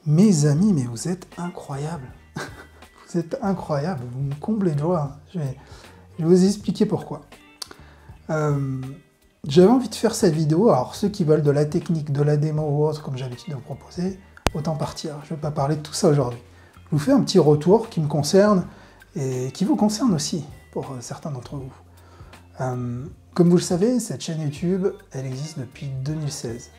Mes amis, mais vous êtes incroyables. Vous êtes incroyables, vous me comblez de joie. Je vais vous expliquer pourquoi. J'avais envie de faire cette vidéo, alors ceux qui veulent de la technique, de la démo ou autre, comme j'ai l'habitude de vous proposer, autant partir. Je ne vais pas parler de tout ça aujourd'hui. Je vous fais un petit retour qui me concerne et qui vous concerne aussi, pour certains d'entre vous. Comme vous le savez, cette chaîne YouTube, elle existe depuis 2016.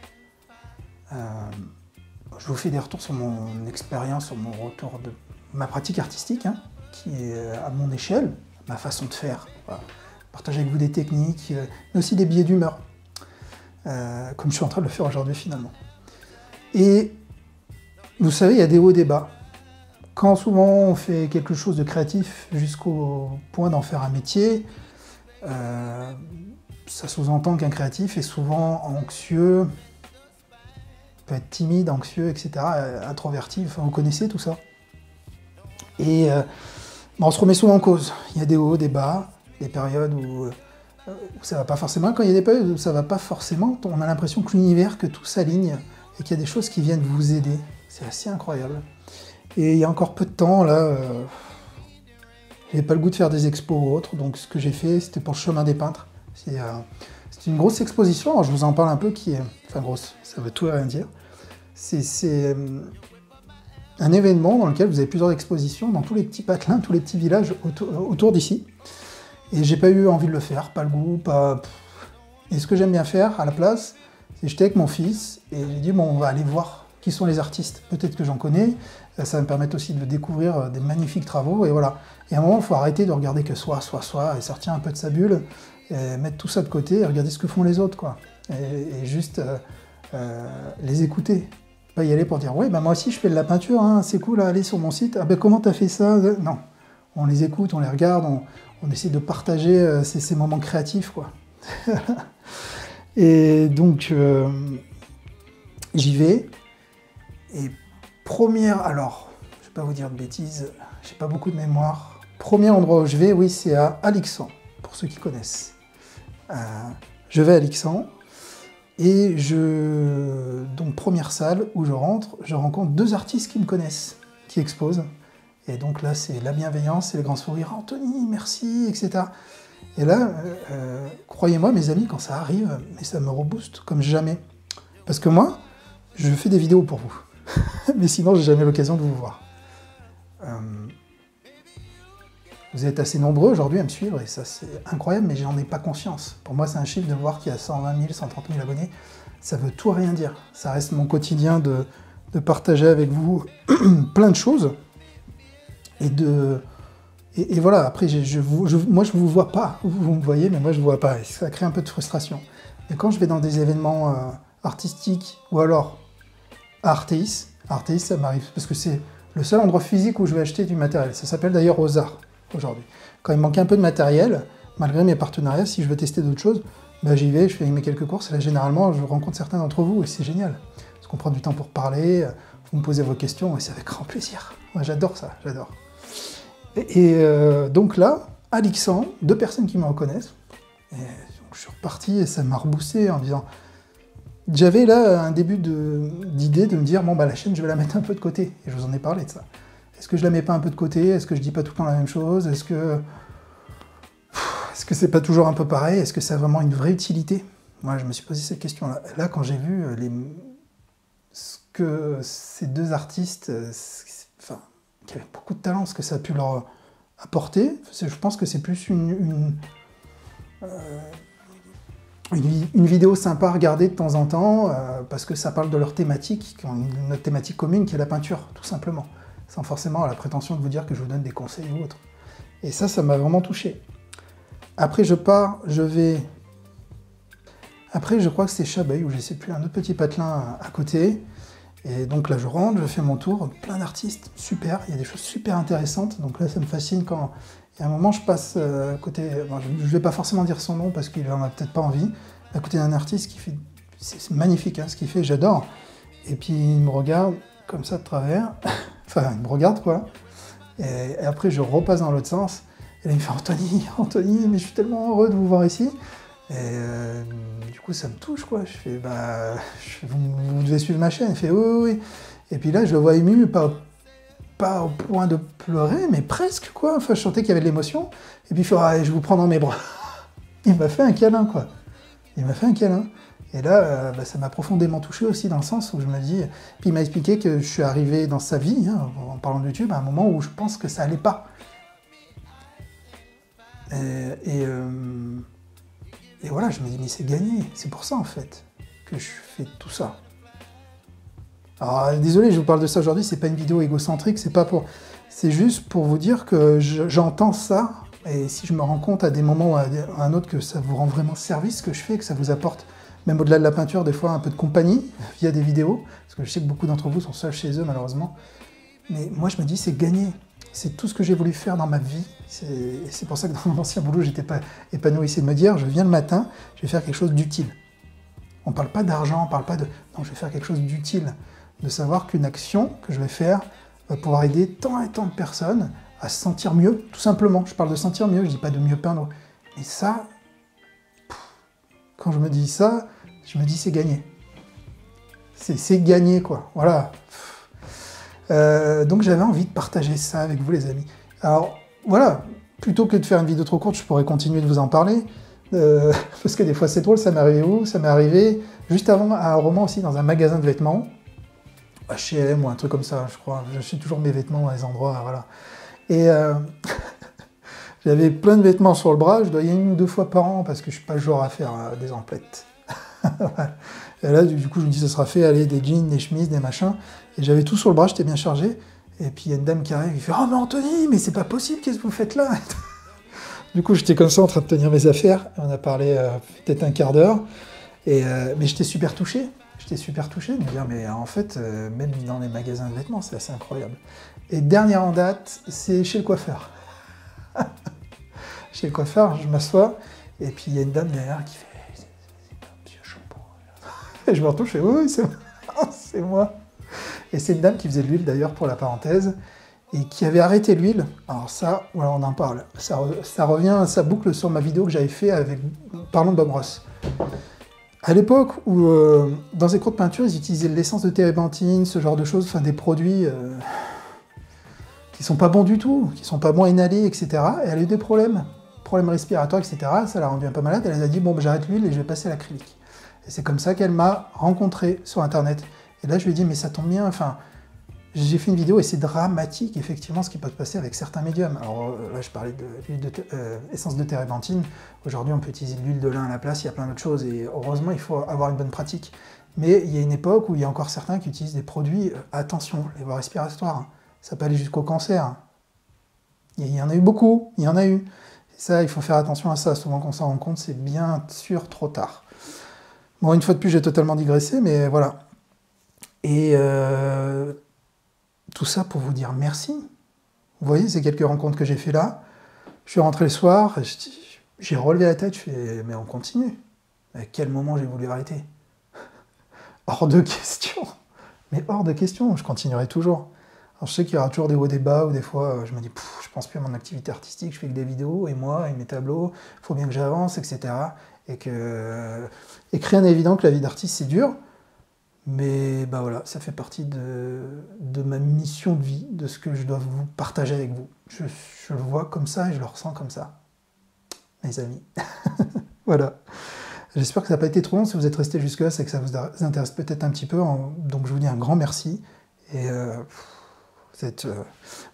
Je vous fais des retours sur mon expérience, sur mon retour de ma pratique artistique, hein, qui est à mon échelle, ma façon de faire. Voilà. Partager avec vous des techniques, mais aussi des billets d'humeur, comme je suis en train de le faire aujourd'hui finalement. Et vous savez, il y a des hauts et des bas. Quand souvent on fait quelque chose de créatif jusqu'au point d'en faire un métier, ça sous-entend qu'un créatif est souvent anxieux, peut être timide, anxieux, etc., introverti, enfin, vous connaissez tout ça. Et on se remet souvent en cause. Il y a des hauts, des bas, des périodes où ça va pas forcément. Quand il y a des périodes où ça va pas forcément, on a l'impression que l'univers, que tout s'aligne et qu'il y a des choses qui viennent vous aider. C'est assez incroyable. Et il y a encore peu de temps, là, j'avais pas le goût de faire des expos ou autres, donc ce que j'ai fait, c'était pour le chemin des peintres. C'est une grosse exposition, alors je vous en parle un peu, qui est... Enfin grosse, ça veut tout et rien dire. C'est un événement dans lequel vous avez plusieurs expositions dans tous les petits patelins, tous les petits villages autour d'ici. Et j'ai pas eu envie de le faire, pas le goût, pas... Et ce que j'aime bien faire à la place, c'est j'étais avec mon fils et j'ai dit bon, on va aller voir qui sont les artistes. Peut-être que j'en connais, ça va me permettre aussi de découvrir des magnifiques travaux, et voilà. Et à un moment, il faut arrêter de regarder que soi, et sortir un peu de sa bulle, et mettre tout ça de côté et regarder ce que font les autres, quoi. Et juste les écouter. Pas y aller pour dire, oui, bah moi aussi je fais de la peinture, hein, c'est cool, allez sur mon site, ah ben comment t'as fait ça? Non, on les écoute, on les regarde, on essaie de partager ces moments créatifs, quoi. Et donc, j'y vais, et alors, je vais pas vous dire de bêtises, j'ai pas beaucoup de mémoire. Premier endroit où je vais, oui, c'est à Alixan, pour ceux qui connaissent. Je vais à Alixan, et donc première salle où je rentre, je rencontre deux artistes qui me connaissent, qui exposent. Et donc là, c'est la bienveillance, c'est le grand sourire, Anthony, merci, etc. Et là, croyez-moi, mes amis, quand ça arrive, mais ça me rebooste comme jamais. Parce que moi, je fais des vidéos pour vous. Mais sinon, j'ai jamais l'occasion de vous voir. Vous êtes assez nombreux aujourd'hui à me suivre, et ça c'est incroyable, mais j'en ai pas conscience. Pour moi, c'est un chiffre de voir qu'il y a 120 000, 130 000 abonnés. Ça veut tout rien dire. Ça reste mon quotidien de partager avec vous plein de choses. Et voilà, après, moi je vous vois pas. Vous me voyez, mais moi je vous vois pas. Et ça crée un peu de frustration. Et quand je vais dans des événements artistiques, ou alors Arteis, ça m'arrive, parce que c'est le seul endroit physique où je vais acheter du matériel. Ça s'appelle d'ailleurs Aux Arts, aujourd'hui. Quand il me manque un peu de matériel, malgré mes partenariats, si je veux tester d'autres choses, ben j'y vais, je fais mes quelques courses, et là généralement je rencontre certains d'entre vous, et c'est génial. Parce qu'on prend du temps pour parler, vous me posez vos questions, et c'est avec grand plaisir. Moi j'adore ça, j'adore. Et donc là, à Alixan, deux personnes qui me reconnaissent, et donc je suis reparti, et ça m'a reboosté en disant... J'avais là un début d'idée de me dire, bon bah la chaîne je vais la mettre un peu de côté, et je vous en ai parlé de ça. Est-ce que je la mets pas un peu de côté? Est-ce que je dis pas tout le temps la même chose? Est-ce que c'est pas toujours un peu pareil? Est-ce que ça a vraiment une vraie utilité? Moi je me suis posé cette question-là. Là quand j'ai vu ce que ces deux artistes, enfin, qui avaient beaucoup de talent, ce que ça a pu leur apporter, je pense que c'est plus une vidéo sympa à regarder de temps en temps, parce que ça parle de leur thématique, qui ont une thématique commune qui est la peinture, tout simplement. Sans forcément la prétention de vous dire que je vous donne des conseils ou autre. Et ça m'a vraiment touché. Après je pars, après je crois que c'est Chabeuil, ou je ne sais plus, un autre petit patelin à côté. Et donc là je rentre, je fais mon tour, plein d'artistes, super, il y a des choses super intéressantes. Donc là ça me fascine quand... Il y a un moment, je passe à côté, bon, je ne vais pas forcément dire son nom parce qu'il n'en a peut-être pas envie, à côté d'un artiste qui fait, c'est magnifique hein, ce qu'il fait, j'adore. Et puis il me regarde comme ça de travers, enfin il me regarde quoi, et après je repasse dans l'autre sens, et là il me fait Anthony, mais je suis tellement heureux de vous voir ici. Et du coup ça me touche quoi, je fais bah, vous devez suivre ma chaîne, il fait oui. Et puis là, je le vois ému, pas au point de pleurer, mais presque, quoi. Enfin, je sentais qu'il y avait de l'émotion. Et puis il fait, ah, je vous prends dans mes bras. Il m'a fait un câlin, quoi. Il m'a fait un câlin. Et là, ça m'a profondément touché aussi, dans le sens où je me dis... Puis il m'a expliqué que je suis arrivé dans sa vie, hein, en parlant de YouTube, à un moment où je pense que ça allait pas. Et voilà, je me dis, mais c'est gagné. C'est pour ça, en fait, que je fais tout ça. Alors, désolé, je vous parle de ça aujourd'hui, c'est pas une vidéo égocentrique, c'est pas pour... C'est juste pour vous dire que j'entends ça, et si je me rends compte à des moments ou à un autre que ça vous rend vraiment service ce que je fais, que ça vous apporte, même au-delà de la peinture, des fois un peu de compagnie, via des vidéos, parce que je sais que beaucoup d'entre vous sont seuls chez eux, malheureusement. Mais moi, je me dis, c'est gagné. C'est tout ce que j'ai voulu faire dans ma vie. C'est pour ça que dans mon ancien boulot, j'étais pas épanoui. C'est de me dire, je viens le matin, je vais faire quelque chose d'utile. On parle pas d'argent, on parle pas de... Non, je vais faire quelque chose d'utile. De savoir qu'une action que je vais faire va pouvoir aider tant et tant de personnes à se sentir mieux, tout simplement. Je parle de sentir mieux, je dis pas de mieux peindre. Mais ça, quand je me dis ça, je me dis c'est gagné. C'est gagné, quoi. Voilà. Donc j'avais envie de partager ça avec vous, les amis. Alors, voilà. Plutôt que de faire une vidéo trop courte, je pourrais continuer de vous en parler. Parce que des fois, c'est drôle, ça m'est arrivé où? Ça m'est arrivé juste avant à un roman aussi, dans un magasin de vêtements. H&M ou un truc comme ça, je crois. J'achète toujours mes vêtements à des endroits, voilà. Et j'avais plein de vêtements sur le bras, je dois y aller 1 ou 2 fois par an, parce que je suis pas le genre à faire des emplettes. Et là, du coup, je me dis, ça sera fait, allez, des jeans, des chemises, des machins. Et j'avais tout sur le bras, j'étais bien chargé. Et puis, il y a une dame qui arrive, il fait, « Oh, mais Anthony, mais c'est pas possible, qu'est-ce que vous faites là ?» Du coup, j'étais comme ça, en train de tenir mes affaires. On a parlé peut-être un quart d'heure. Mais j'étais super touché. J'étais super touché de me dire, mais en fait, même dans les magasins de vêtements, c'est assez incroyable. Et dernière en date, c'est chez le coiffeur. Chez le coiffeur, je m'assois, et puis il y a une dame derrière qui fait, c'est pas Monsieur Champeau. Et je me retourne, je fais, oui, c'est moi. Et c'est une dame qui faisait de l'huile, d'ailleurs, pour la parenthèse, et qui avait arrêté l'huile. Alors ça, voilà, on en parle. Ça revient, ça boucle sur ma vidéo que j'avais fait avec, parlons de Bob Ross. À l'époque où, dans ces cours de peinture, ils utilisaient l'essence de térébenthine, ce genre de choses, enfin des produits qui sont pas bons du tout, qui sont pas bons à inhaler, etc. Et elle a eu des problèmes respiratoires, etc. Ça l'a rendue un peu malade. Elle a dit, bon, ben, j'arrête l'huile et je vais passer à l'acrylique. Et c'est comme ça qu'elle m'a rencontré sur Internet. Et là, je lui ai dit, mais ça tombe bien, enfin, j'ai fait une vidéo et c'est dramatique, effectivement, ce qui peut se passer avec certains médiums. Alors là, je parlais de l'huile essence de térébenthine. Aujourd'hui, on peut utiliser de l'huile de lin à la place, il y a plein d'autres choses. Et heureusement, il faut avoir une bonne pratique. Mais il y a une époque où il y a encore certains qui utilisent des produits, attention, les voies respiratoires, hein, ça peut aller jusqu'au cancer. Il y en a eu beaucoup, il y en a eu. Et ça, il faut faire attention à ça. Souvent, quand on s'en rend compte, c'est bien sûr trop tard. Bon, une fois de plus, j'ai totalement digressé, mais voilà. Et tout ça pour vous dire merci. Vous voyez, ces quelques rencontres que j'ai fait là. Je suis rentré le soir, j'ai relevé la tête, je fais, mais on continue. À quel moment j'ai voulu arrêter? Hors de question. Mais hors de question, je continuerai toujours. Alors, je sais qu'il y aura toujours des hauts, des bas, ou des fois, je me dis, je pense plus à mon activité artistique, je fais que des vidéos, et moi, et mes tableaux, il faut bien que j'avance, etc. Et que rien n'est évident que la vie d'artiste, c'est dur. Mais bah voilà, ça fait partie de ma mission de vie, de ce que je dois vous partager avec vous. Je le vois comme ça et je le ressens comme ça. Mes amis. Voilà. J'espère que ça n'a pas été trop long. Si vous êtes resté jusque-là, c'est que ça vous intéresse peut-être un petit peu. Donc je vous dis un grand merci. Et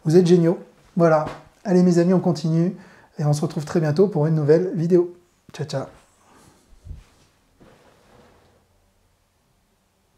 vous êtes géniaux. Voilà. Allez mes amis, on continue. Et on se retrouve très bientôt pour une nouvelle vidéo. Ciao, ciao.